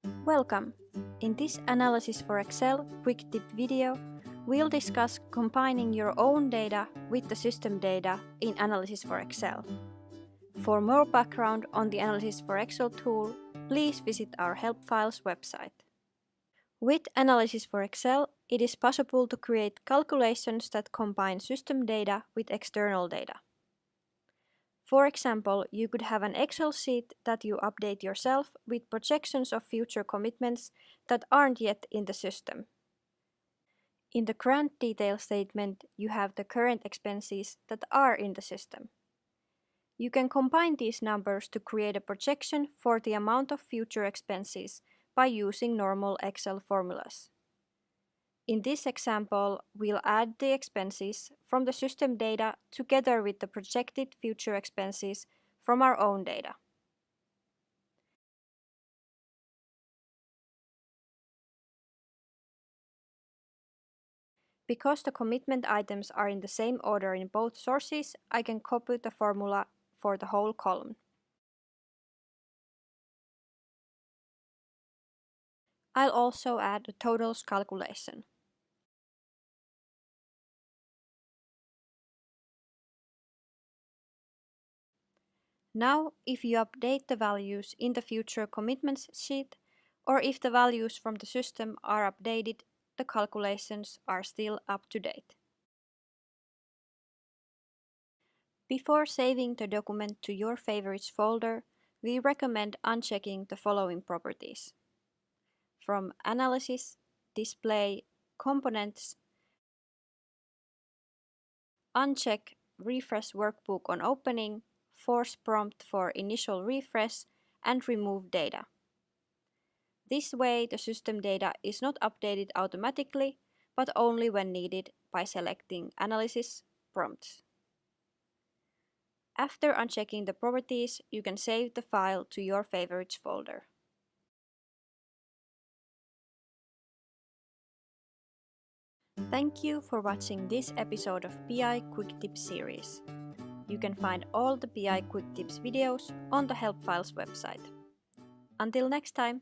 Welcome! In this Analysis for Excel quick tip video, we'll discuss combining your own data with the system data in Analysis for Excel. For more background on the Analysis for Excel tool, please visit our help files website. With Analysis for Excel, it is possible to create calculations that combine system data with external data. For example, you could have an Excel sheet that you update yourself with projections of future commitments that aren't yet in the system. In the grant detail statement, you have the current expenses that are in the system. You can combine these numbers to create a projection for the amount of future expenses by using normal Excel formulas. In this example, we'll add the expenses from the system data together with the projected future expenses from our own data. Because the commitment items are in the same order in both sources, I can copy the formula for the whole column. I'll also add the totals calculation. Now, if you update the values in the future commitments sheet, or if the values from the system are updated, the calculations are still up to date. Before saving the document to your favorites folder, we recommend unchecking the following properties. From Analysis, Display, Components, uncheck Refresh Workbook on opening, force prompt for initial refresh, and remove data. This way, the system data is not updated automatically, but only when needed by selecting Analysis Prompts. After unchecking the properties, you can save the file to your favorites folder. Thank you for watching this episode of BI Quick Tips series. You can find all the BI Quick Tips videos on the Help Files website. Until next time!